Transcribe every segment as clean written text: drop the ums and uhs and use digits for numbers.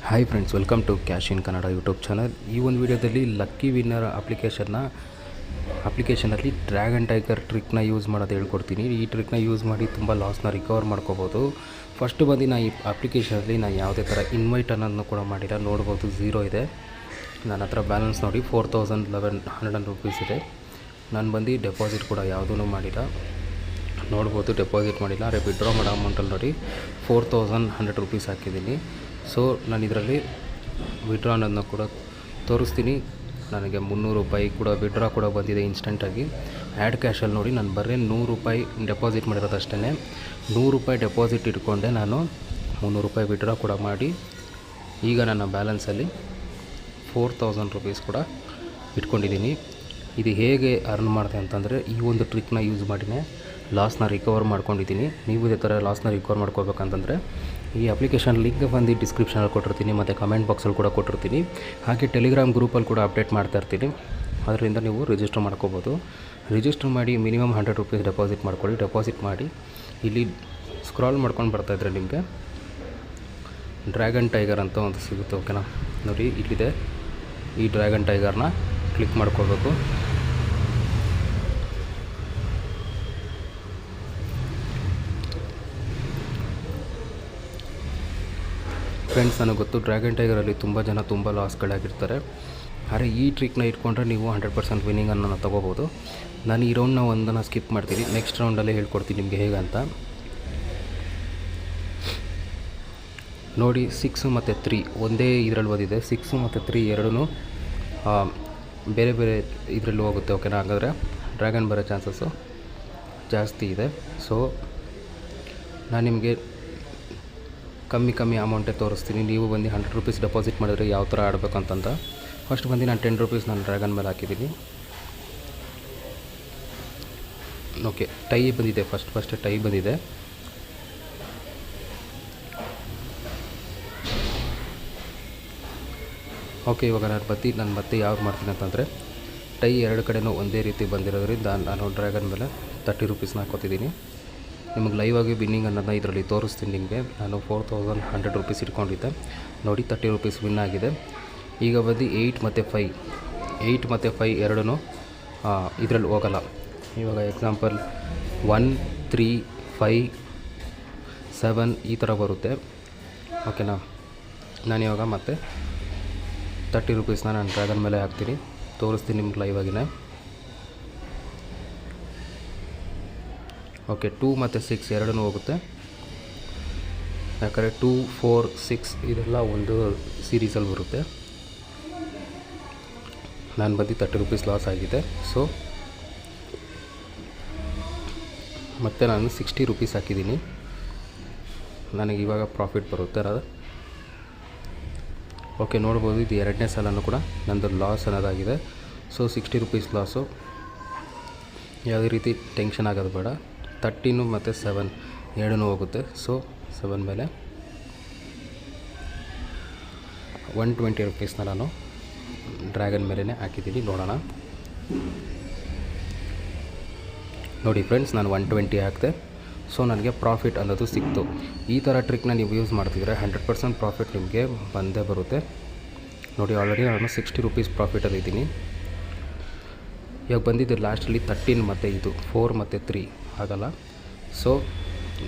Hi friends, welcome to cash in Kannada YouTube channel. ಈ ಒಂದು ವಿಡಿಯೋದಲ್ಲಿ ಲಕ್ಕಿ ವಿನ್ನರ್ ಅಪ್ಲಿಕೇಶನಲ್ಲಿ ಡ್ರ್ಯಾಗನ್ ಟೈಗರ್ ಟ್ರಿಕ್ನ ಯೂಸ್ ಮಾಡೋದು ಹೇಳ್ಕೊಡ್ತೀನಿ. ಈ ಟ್ರಿಕ್ನ ಯೂಸ್ ಮಾಡಿ ತುಂಬ ಲಾಸ್ನ ರಿಕವರ್ ಮಾಡ್ಕೋಬೋದು. ಫಸ್ಟ್ ಬಂದು ನಾನು ಈ ಅಪ್ಲಿಕೇಶನಲ್ಲಿ ನಾನು ಯಾವುದೇ ಥರ ಇನ್ವೈಟ್ ಅನ್ನೋದನ್ನು ಕೂಡ ಮಾಡಿಲ್ಲ. ನೋಡ್ಬೋದು, ಝೀರೋ ಇದೆ. ನನ್ನ ಹತ್ರ ಬ್ಯಾಲೆನ್ಸ್ ನೋಡಿ 4111 ರೂಪೀಸ್ ಇದೆ. ನಾನು ಬಂದು ಡೆಪಾಸಿಟ್ ಕೂಡ ಯಾವುದೂ ಮಾಡಿಲ್ಲ. ನೋಡ್ಬೋದು, ಡೆಪಾಸಿಟ್ ಮಾಡಿಲ್ಲ. ವಿಡ್ರಾ ಮಾಡೋ ಅಮೌಂಟಲ್ಲಿ ನೋಡಿ 4100 ರೂಪೀಸ್ ಹಾಕಿದ್ದೀನಿ. ಸೊ ನಾನು ಇದರಲ್ಲಿ ವಿಡ್ರಾ ಅನ್ನೋದನ್ನ ಕೂಡ ತೋರಿಸ್ತೀನಿ. ನನಗೆ 300 ರೂಪಾಯಿ ಕೂಡ ವಿಡ್ರಾ ಕೂಡ ಬಂದಿದೆ ಇನ್ಸ್ಟೆಂಟಾಗಿ. ಆ್ಯಡ್ ಕ್ಯಾಶಲ್ಲಿ ನೋಡಿ ನಾನು ಬರೀ 100 ರೂಪಾಯಿ ಡೆಪಾಸಿಟ್ ಮಾಡಿರೋದು ಅಷ್ಟೇ. 100 ರೂಪಾಯಿ ಡೆಪಾಸಿಟ್ ಇಟ್ಕೊಂಡೆ ನಾನು 300 ರೂಪಾಯಿ ವಿಡ್ರಾ ಕೂಡ ಮಾಡಿ ಈಗ ನನ್ನ ಬ್ಯಾಲೆನ್ಸಲ್ಲಿ 4000 ರೂಪೀಸ್ ಕೂಡ ಇಟ್ಕೊಂಡಿದ್ದೀನಿ. ಇದು ಹೇಗೆ ಅರ್ನ್ ಮಾಡಿದೆ ಅಂತಂದರೆ, ಈ ಒಂದು ಟ್ರಿಕ್ನ ಯೂಸ್ ಮಾಡಿನೇ ಲಾಸ್ನ ರಿಕವರ್ ಮಾಡ್ಕೊಂಡಿದ್ದೀನಿ. ನೀವು ಇದೇ ಥರ ಲಾಸ್ನ ರಿಕವರ್ ಮಾಡ್ಕೋಬೇಕಂತಂದರೆ ಈ ಅಪ್ಲಿಕೇಶನ್ ಲಿಂಕ್ ಬಂದು ಡಿಸ್ಕ್ರಿಪ್ಷನಲ್ಲಿ ಕೊಟ್ಟಿರ್ತೀನಿ ಮತ್ತು ಕಮೆಂಟ್ ಬಾಕ್ಸಲ್ಲಿ ಕೂಡ ಕೊಟ್ಟಿರ್ತೀನಿ. ಹಾಗೆ ಟೆಲಿಗ್ರಾಮ್ ಗ್ರೂಪಲ್ಲಿ ಕೂಡ ಅಪ್ಡೇಟ್ ಮಾಡ್ತಾ ಇರ್ತೀನಿ. ಅದರಿಂದ ನೀವು ರಿಜಿಸ್ಟರ್ ಮಾಡ್ಕೋಬೋದು. ರಿಜಿಸ್ಟರ್ ಮಾಡಿ ಮಿನಿಮಮ್ 100 ರೂಪೀಸ್ ಡೆಪಾಸಿಟ್ ಮಾಡ್ಕೊಳ್ಳಿ. ಡೆಪಾಸಿಟ್ ಮಾಡಿ ಇಲ್ಲಿ ಸ್ಕ್ರಾಲ್ ಮಾಡ್ಕೊಂಡು ಬರ್ತಾಯಿದ್ರೆ ನಿಮಗೆ ಡ್ರ್ಯಾಗನ್ ಟೈಗರ್ ಅಂತ ಒಂದು ಸಿಗುತ್ತೆ. ಓಕೆನಾ, ನೋಡಿ ಇಲ್ಲಿದೆ. ಈ ಡ್ರ್ಯಾಗನ್ ಟೈಗರ್ನ ಕ್ಲಿಕ್ ಮಾಡ್ಕೋಬೇಕು. ಫ್ರೆಂಡ್ಸ್, ನನಗೆ ಗೊತ್ತು ಡ್ರ್ಯಾಗನ್ ಟೈಗರಲ್ಲಿ ತುಂಬ ಜನ ತುಂಬ ಲಾಸ್ಗಳಾಗಿರ್ತಾರೆ. ಆದರೆ ಈ ಟ್ರಿಕ್ನ ಇಟ್ಕೊಂಡ್ರೆ ನೀವು 100% ವಿನ್ನಿಂಗನ್ನು ತೊಗೋಬೋದು. ನಾನು ಈ ರೌಂಡ್ನ ಒಂದನ್ನು ಸ್ಕಿಪ್ ಮಾಡ್ತೀನಿ. ನೆಕ್ಸ್ಟ್ ರೌಂಡಲ್ಲೇ ಹೇಳ್ಕೊಡ್ತೀನಿ ನಿಮಗೆ ಹೇಗೆ ಅಂತ. ನೋಡಿ, 6 ಮತ್ತು 3 ಒಂದೇ ಇದರಲ್ಲಿ ಬಂದಿದೆ. 6 ಮತ್ತು 3 ಎರಡೂ ಬೇರೆ ಬೇರೆ ಇದರಲ್ಲಿ ಹೋಗುತ್ತೆ. ಓಕೆನಾ, ಹಾಗಾದರೆ ಡ್ರ್ಯಾಗನ್ ಬರೋ ಚಾನ್ಸಸ್ಸು ಜಾಸ್ತಿ ಇದೆ. ಸೊ ನಾನು ನಿಮಗೆ ಕಮ್ಮಿ ಅಮೌಂಟೇ ತೋರಿಸ್ತೀನಿ. ನೀವು ಬಂದು 100 ರೂಪೀಸ್ ಡೆಪಾಸಿಟ್ ಮಾಡಿದ್ರೆ ಯಾವ ಥರ ಆಡಬೇಕು ಅಂತಂತ. ಫಸ್ಟ್ ಬಂದು ನಾನು 10 ರೂಪೀಸ್ ನಾನು ಡ್ರ್ಯಾಗನ್ ಮೇಲೆ ಹಾಕಿದ್ದೀನಿ. ಓಕೆ, ಟೈ ಬಂದಿದೆ. ಫಸ್ಟ್ ಟೈ ಬಂದಿದೆ. ಓಕೆ, ಇವಾಗ ನಾನು ಮತ್ತೆ ಯಾವ್ದು ಮಾಡ್ತೀನಿ ಅಂತಂದರೆ, ಟೈ ಎರಡು ಕಡೆಯೂ ಒಂದೇ ರೀತಿ ಬಂದಿರೋದ್ರಿಂದ ನಾನು ಡ್ರ್ಯಾಗನ್ ಮೇಲೆ 30 ರೂಪೀಸ್ನ ಹಾಕೋತಿದ್ದೀನಿ. ನಿಮಗೆ ಲೈವ್ ಆಗಿ ವಿನ್ನಿಂಗ್ ಅನ್ನೋದನ್ನ ಇದರಲ್ಲಿ ತೋರಿಸ್ತೀನಿ ನಿಮಗೆ. ನಾನು 4100 ರೂಪೀಸ್ ಇಟ್ಕೊಂಡಿದ್ದೆ. ನೋಡಿ, 30 ರೂಪೀಸ್ ವಿನ್ ಆಗಿದೆ. ಈಗ ಬಂದು 8 ಮತ್ತು 5 ಎರಡೂ ಇದರಲ್ಲಿ ಹೋಗಲ್ಲ. ಇವಾಗ ಎಕ್ಸಾಂಪಲ್ 1 3 5 7 ಈ ಥರ ಬರುತ್ತೆ. ಓಕೆನಾ, ನಾನಿವಾಗ ಮತ್ತೆ 30 ರೂಪೀಸ್ನ ನಾನು ಡ್ರ್ಯಾಗನ್ ಮೇಲೆ ಹಾಕ್ತೀನಿ. ತೋರಿಸ್ತೀನಿ ನಿಮ್ಗೆ ಲೈವ್ ಆಗಿನೇ. ಓಕೆ, 2 ಮತ್ತು 6 ಎರಡೂ ಹೋಗುತ್ತೆ. ಯಾಕಂದರೆ 2 4 6 ಇದೆಲ್ಲ ಒಂದು ಸೀರೀಸಲ್ಲಿ ಬರುತ್ತೆ. ನಾನು ಬಂದು 30 ರೂಪೀಸ್ ಲಾಸ್ ಆಗಿದೆ. ಸೊ ಮತ್ತೆ ನಾನು 60 ರೂಪೀಸ್ ಹಾಕಿದ್ದೀನಿ. ನನಗೆ ಇವಾಗ ಪ್ರಾಫಿಟ್ ಬರುತ್ತೆ ಅದು. ಓಕೆ, ನೋಡ್ಬೋದು, ಇದು ಎರಡನೇ ಸಲನೂ ಕೂಡ ನಂದು ಲಾಸ್ ಅನ್ನೋದಾಗಿದೆ. So 60 rupees loss. ಯಾವುದೇ ರೀತಿ ಟೆನ್ಷನ್ ಆಗೋದು ಬೇಡ. 13 ಮತ್ತು 7 ಎರಡೂ ಹೋಗುತ್ತೆ. ಸೊ 7 ಮೇಲೆ 120 ರೂಪೀಸ್ನ ನಾನು ಡ್ರ್ಯಾಗನ್ ಮೇಲೇ ಹಾಕಿದ್ದೀನಿ. ನೋಡೋಣ. ನೋಡಿ ಫ್ರೆಂಡ್ಸ್, ನಾನು 120 ಹಾಕಿದೆ. ಸೊ ನನಗೆ ಪ್ರಾಫಿಟ್ ಅನ್ನೋದು ಸಿಕ್ತು. ಈ ಥರ ಟ್ರಿಕ್ನ ನೀವು ಯೂಸ್ ಮಾಡ್ತಿದ್ರೆ 100% ಪ್ರಾಫಿಟ್ ನಿಮಗೆ ಬಂದೇ ಬರುತ್ತೆ. ನೋಡಿ, ಆಲ್ರೆಡಿ ನಾನು 60 ರೂಪೀಸ್ ಪ್ರಾಫಿಟಲ್ಲಿದ್ದೀನಿ. ಇವಾಗ ಬಂದಿದ್ದು ಲಾಸ್ಟಲ್ಲಿ 13 ಮತ್ತು ಇದು 4 ಮತ್ತು 3 ಆಗಲ್ಲ. ಸೊ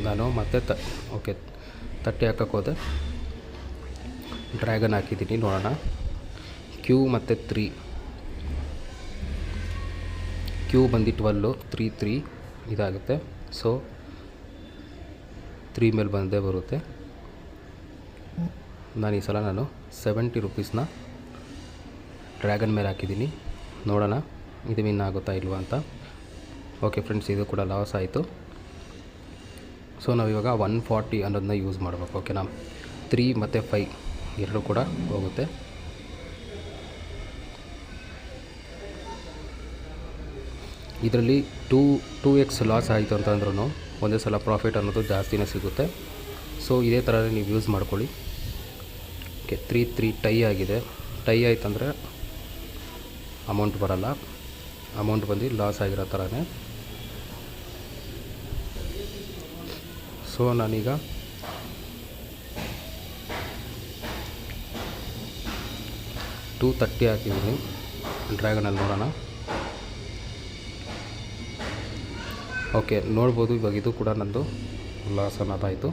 ನಾನು ಮತ್ತೆ 30 ಹಾಕಕ್ಕೆ ಹೋದೆ. ಡ್ರ್ಯಾಗನ್ ಹಾಕಿದ್ದೀನಿ. ನೋಡೋಣ. ಕ್ಯೂ ಮತ್ತು 3 ಬಂದು 12 3 3 ಇದಾಗುತ್ತೆ. ಸೊ 3 ಮೇಲೆ ಬಂದೇ ಬರುತ್ತೆ. ನಾನು ಈ ಸಲ 70 ರೂಪೀಸ್ನ ಡ್ರ್ಯಾಗನ್ ಮೇಲೆ ಹಾಕಿದ್ದೀನಿ. ನೋಡೋಣ ಇದು ವಿನ್ ಆಗುತ್ತಾ ಇಲ್ವಾ ಅಂತ. ಓಕೆ ಫ್ರೆಂಡ್ಸ್, ಇದು ಕೂಡ ಲಾಸ್ ಆಯಿತು. ಸೊ ನಾವಿವಾಗ 140 ಅನ್ನೋದನ್ನ ಯೂಸ್ ಮಾಡಬೇಕು. ಓಕೆನಾ, 3 ಮತ್ತು 5 ಎರಡೂ ಕೂಡ ಹೋಗುತ್ತೆ. ಇದರಲ್ಲಿ 2x ಲಾಸ್ ಆಯಿತು ಅಂತಂದ್ರೂ ಒಂದೇ ಸಲ ಪ್ರಾಫಿಟ್ ಅನ್ನೋದು ಜಾಸ್ತಿನೇ ಸಿಗುತ್ತೆ. ಸೊ ಇದೇ ಥರ ನೀವು ಯೂಸ್ ಮಾಡ್ಕೊಳ್ಳಿ. ಓಕೆ, 3 3 ಟೈ ಆಗಿದೆ. ಟೈ ಆಯ್ತಂದರೆ ಅಮೌಂಟ್ ಬರಲ್ಲ. ಅಮೌಂಟ್ ಬಂದು ಲಾಸ್ ಆಗಿರೋ ಥರನೇ. ಸೊ ನಾನೀಗ 230 ಹಾಕಿದ್ದೀನಿ ಡ್ರ್ಯಾಗನಲ್ಲಿ. ನೋಡೋಣ. ಓಕೆ, ನೋಡ್ಬೋದು ಇವಾಗ ಇದು ಕೂಡ ನಂದು ಲಾಸ್ ಅನ್ನೋದಾಯಿತು.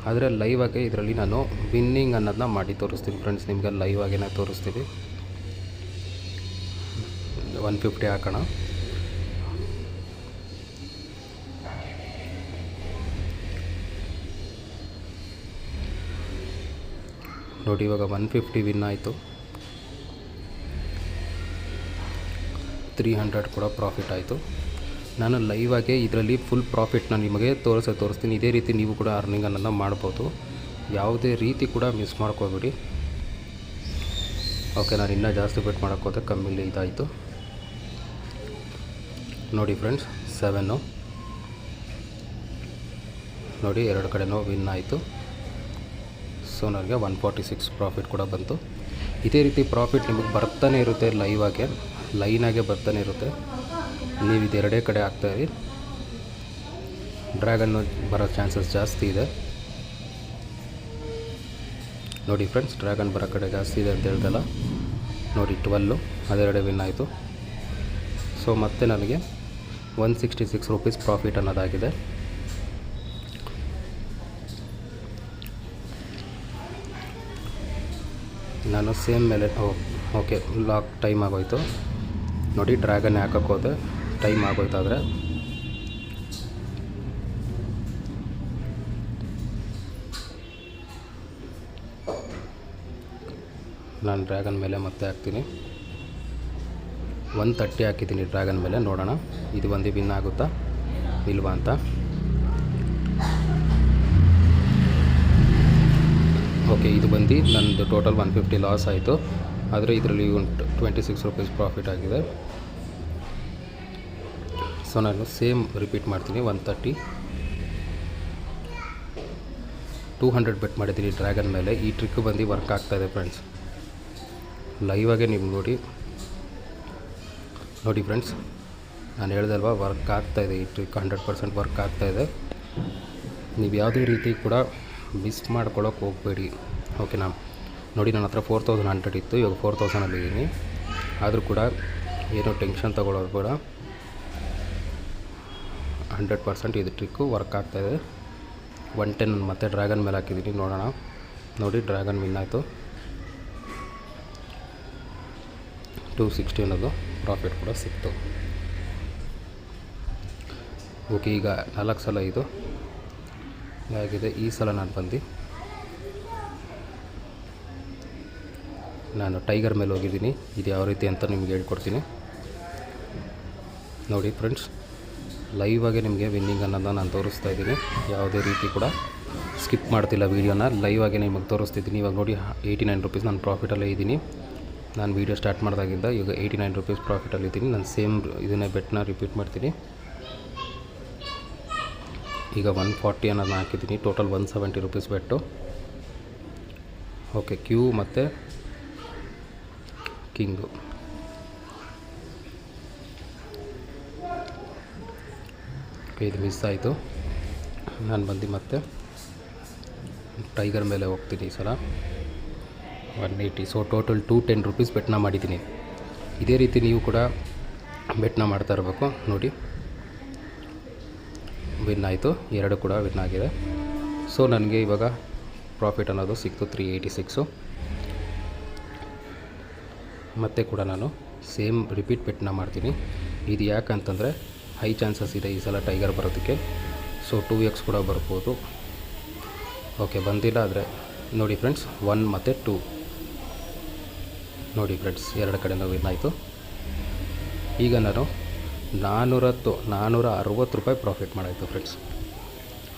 ಆದರೆ ಲೈವ್ ಆಗಿ ಇದರಲ್ಲಿ ನಾನು ವಿನ್ನಿಂಗ್ ಅನ್ನೋದನ್ನ ಮಾಡಿ ತೋರಿಸ್ತೀನಿ ಫ್ರೆಂಡ್ಸ್. ನಿಮಗೆ ಲೈವ್ ಆಗೇ ತೋರಿಸ್ತೀವಿ. 150 ಹಾಕೋಣ. ನೋಡಿ, ಇವಾಗ 150 ವಿನ್ ಆಯಿತು. 300 ಕೂಡ ಪ್ರಾಫಿಟ್ ಆಯಿತು. ನಾನು ಲೈವ್ ಆಗಿ ಇದರಲ್ಲಿ ಫುಲ್ ಪ್ರಾಫಿಟ್ನ ನಿಮಗೆ ತೋರಿಸ್ತೀನಿ. ಇದೇ ರೀತಿ ನೀವು ಕೂಡ ಅರ್ನಿಂಗ್ ಅನ್ನೋದನ್ನ ಮಾಡ್ಬೋದು. ಯಾವುದೇ ರೀತಿ ಕೂಡ ಮಿಸ್ ಮಾಡ್ಕೋಬೇಡಿ. ಓಕೆ, ನಾನು ಇನ್ನೂ ಜಾಸ್ತಿ ಬೆಟ್ ಮಾಡೋಕ್ಕೋದೆ, ಕಮ್ಮಿಲಿ ಇದಾಯಿತು. ನೋಡಿ ಫ್ರೆಂಡ್ಸ್, 7 ನೋಡಿ, 2 ಕಡೆನೂ ವಿನ್ ಆಯಿತು. ಸೊ ನನಗೆ 146 ಪ್ರಾಫಿಟ್ ಕೂಡ ಬಂತು. ಇದೇ ರೀತಿ ಪ್ರಾಫಿಟ್ ನಿಮಗೆ ಬರ್ತಾನೆ ಇರುತ್ತೆ, ಲೈನಾಗೆ ಬರ್ತಾನೆ ಇರುತ್ತೆ. ನೀವು ಇದೆರಡೇ ಕಡೆ ಹಾಕ್ತಾಯಿರಿ, ಡ್ರ್ಯಾಗನ್ನು ಬರೋ ಚಾನ್ಸಸ್ ಜಾಸ್ತಿ ಇದೆ. ನೋಡಿ ಫ್ರೆಂಡ್ಸ್, ಡ್ರ್ಯಾಗನ್ ಬರೋ ಕಡೆ ಜಾಸ್ತಿ ಇದೆ ಅಂತ ಹೇಳ್ದಲ್ಲ. ನೋಡಿ 12 ಅದೆರಡೇ ವಿನ್ ಆಯಿತು. ಸೊ ಮತ್ತೆ ನನಗೆ 166 ರೂಪೀಸ್ ಪ್ರಾಫಿಟ್ ಅನ್ನೋದಾಗಿದೆ. ನಾನು ಸೇಮ್ ಮೇಲೆ ಓಕೆ, ಲಾಕ್ ಟೈಮ್ ಆಗೋಯ್ತು. ನೋಡಿ, ಡ್ರ್ಯಾಗನ್ ಹಾಕೋಕ್ಕೆ ಹೋದೆ, ಟೈಮ್ ಆಗೋಯ್ತಾದರೆ ನಾನು ಡ್ರ್ಯಾಗನ್ ಮೇಲೆ ಮತ್ತೆ ಹಾಕ್ತೀನಿ. 130 ಹಾಕಿದ್ದೀನಿ ಡ್ರ್ಯಾಗನ್ ಮೇಲೆ. ನೋಡೋಣ ಇದು ಬಂದು ವಿನ್ ಆಗುತ್ತಾ ಇಲ್ವಾ ಅಂತ. ಓಕೆ, ಇದು ಬಂದು ನನ್ನದು ಟೋಟಲ್ 150 ಲಾಸ್ ಆಯಿತು. ಆದರೆ ಇದರಲ್ಲಿ 26 ರೂಪೀಸ್ ಪ್ರಾಫಿಟ್ ಆಗಿದೆ. ಸೊ ನಾನು ಸೇಮ್ ರಿಪೀಟ್ ಮಾಡ್ತೀನಿ. 130 200 ಬೆಟ್ ಮಾಡಿದ್ದೀನಿ ಡ್ರ್ಯಾಗನ್ ಮೇಲೆ. ಈ ಟ್ರಿಕ್ ಬಂದು ವರ್ಕ್ ಆಗ್ತಾಯಿದೆ ಫ್ರೆಂಡ್ಸ್. ಲೈವ್ ಆಗಿ ನೀವು ನೋಡಿ ಫ್ರೆಂಡ್ಸ್, ನಾನು ಹೇಳ್ದಲ್ವ, ವರ್ಕ್ ಆಗ್ತಾಯಿದೆ. ಈ ಟ್ರಿಕ್ 100% ವರ್ಕ್ ಆಗ್ತಾಯಿದೆ. ನೀವು ಯಾವುದೇ ರೀತಿ ಕೂಡ ಮಿಸ್ ಮಾಡ್ಕೊಳ್ಳೋಕೆ ಹೋಗಬೇಡಿ. ಓಕೆನಾ. ನೋಡಿ, ನನ್ನ ಹತ್ರ 4100 ಇತ್ತು, ಇವಾಗ 4000 ಆದರೂ ಕೂಡ ಏನೋ ಟೆನ್ಷನ್ ತೊಗೊಳ್ಳೋದು ಬೇಡ. 100% ಇದು ಟ್ರಿಕ್ಕು ವರ್ಕ್ ಆಗ್ತಾಯಿದೆ. 110 ಮತ್ತೆ ಡ್ರ್ಯಾಗನ್ ಮೇಲೆ ಹಾಕಿದ್ದೀನಿ. ನೋಡೋಣ. ನೋಡಿ, ಡ್ರ್ಯಾಗನ್ ವಿನ್ ಆಯಿತು. 260 ಅನ್ನೋದು ಪ್ರಾಫಿಟ್ ಕೂಡ ಸಿಕ್ತು. ಓಕೆ, ಈಗ 4 ಸಲ ಇದು ಆಗಿದೆ. ಈ ಸಲ ನಾನು ಟೈಗರ್ ಮೇಲೆ ಹೋಗಿದ್ದೀನಿ. ಇದು ಯಾವ ರೀತಿ ಅಂತ ನಿಮಗೆ ಹೇಳ್ಕೊಡ್ತೀನಿ. ನೋಡಿ ಫ್ರೆಂಡ್ಸ್, ಲೈವ್ ಆಗಿ ನಿಮಗೆ ವಿನ್ನಿಂಗ್ ಅನ್ನೋದನ್ನ ನಾನು ತೋರಿಸ್ತಾ ಇದ್ದೀನಿ. ಯಾವುದೇ ರೀತಿ ಕೂಡ ಸ್ಕಿಪ್ ಮಾಡ್ತಿಲ್ಲ ವೀಡಿಯೋನ, ಲೈವ್ ಆಗಿ ನಿಮಗೆ ತೋರಿಸ್ತಿದ್ದೀನಿ. ಇವಾಗ ನೋಡಿ, 89 ರೂಪೀಸ್ ನಾನು ಪ್ರಾಫಿಟಲ್ಲೇ ಇದ್ದೀನಿ. ನಾನು ವೀಡಿಯೋ ಸ್ಟಾರ್ಟ್ ಮಾಡಿದಾಗಿಂದ ಈಗ 89 ರೂಪೀಸ್ ಪ್ರಾಫಿಟಲ್ಲಿದ್ದೀನಿ. ನಾನು ಸೇಮ್ ಇದನ್ನೇ ಬೆಟ್ನ ರಿಪೀಟ್ ಮಾಡ್ತೀನಿ. ಈಗ 140 ಅನ್ನೋದನ್ನ ಹಾಕಿದ್ದೀನಿ. ಟೋಟಲ್ 170 ರೂಪೀಸ್ ಬೆಟ್ಟು. ಓಕೆ, ಕ್ಯೂ ಮತ್ತು ಕಿಂಗು. ಇದು ಮಿಸ್ ಆಯಿತು. ನಾನು ಬಂದು ಮತ್ತೆ ಟೈಗರ್ ಮೇಲೆ ಹೋಗ್ತೀನಿ ಈ ಸಲ. 180. ಸೊ ಟೋಟಲ್ 210 ರೂಪೀಸ್ ಬೆಟ್ನ ಮಾಡಿದ್ದೀನಿ. ಇದೇ ರೀತಿ ನೀವು ಕೂಡ ಬೆಟ್ನ ಮಾಡ್ತಾ ಇರಬೇಕು. ನೋಡಿ, ವಿನ್ ಆಯಿತು. 2 ಕೂಡ ವಿನ್ ಆಗಿದೆ. ಸೊ ನನಗೆ ಇವಾಗ ಪ್ರಾಫಿಟ್ ಅನ್ನೋದು ಸಿಕ್ತು 386. ಮತ್ತೆ ಕೂಡ ನಾನು ಸೇಮ್ ರಿಪೀಟ್ ಬೆಟ್ನ ಮಾಡ್ತೀನಿ. ಇದು ಯಾಕಂತಂದರೆ ಹೈ ಚಾನ್ಸಸ್ ಇದೆ ಈ ಸಲ ಟೈಗರ್ ಬರೋದಕ್ಕೆ. ಸೊ 2x ಕೂಡ ಬರ್ಬೋದು. ಓಕೆ, ಬಂದಿಲ್ಲ ಆದರೆ ನೋಡಿ ಫ್ರೆಂಡ್ಸ್, 1 ಮತ್ತು 2 ನೋಡಿ ಫ್ರೆಂಡ್ಸ್, 2 ಕಡೆನೂ ವಿನ್ ಆಯಿತು. ಈಗ ನಾನು 460 ರೂಪಾಯಿ ಪ್ರಾಫಿಟ್ ಮಾಡಾಯಿತು ಫ್ರೆಂಡ್ಸ್.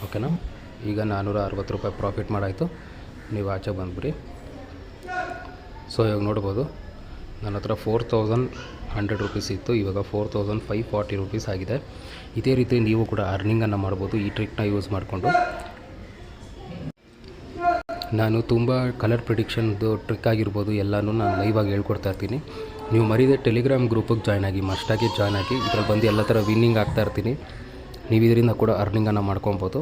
ಓಕೆನಾ. ಈಗ 460 ರೂಪಾಯಿ ಪ್ರಾಫಿಟ್ ಮಾಡಾಯಿತು. ನೀವು ಆಚೆ ಬಂದುಬಿಡಿ. ಸೊ ಇವಾಗ ನೋಡ್ಬೋದು, ನನ್ನ ಹತ್ರ 4100 ರೂಪೀಸ್ ಇತ್ತು, ಇವಾಗ 4540 ರೂಪೀಸ್ ಆಗಿದೆ. ಇದೇ ರೀತಿ ನೀವು ಕೂಡ ಅರ್ನಿಂಗನ್ನು ಮಾಡ್ಬೋದು ಈ ಟ್ರಿಕ್ನ ಯೂಸ್ ಮಾಡಿಕೊಂಡು. ನಾನು ತುಂಬ ಕಲರ್ ಪ್ರಿಡಿಕ್ಷನ್ದು ಟ್ರಿಕ್ ಆಗಿರ್ಬೋದು ಎಲ್ಲನೂ ನಾನು ಲೈವಾಗಿ ಹೇಳ್ಕೊಡ್ತಾ ಇರ್ತೀನಿ. ನೀವು ಮರೀದೆ ಟೆಲಿಗ್ರಾಮ್ ಗ್ರೂಪಿಗೆ ಜಾಯ್ನ್ ಆಗಿ, ಮಸ್ಟಾಗಿ ಜಾಯ್ನ್ ಆಗಿ. ಇದರಲ್ಲಿ ಬಂದು ಎಲ್ಲ ಥರ ವಿನ್ನಿಂಗ್ ಆಗ್ತಾ ಇರ್ತೀನಿ. ನೀವು ಇದರಿಂದ ಕೂಡ ಅರ್ನಿಂಗನ್ನು ಮಾಡ್ಕೊಬೋದು.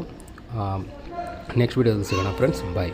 ನೆಕ್ಸ್ಟ್ ವೀಡಿಯೋದಲ್ಲಿ ಸಿಗೋಣ ಫ್ರೆಂಡ್ಸ್. ಬಾಯ್.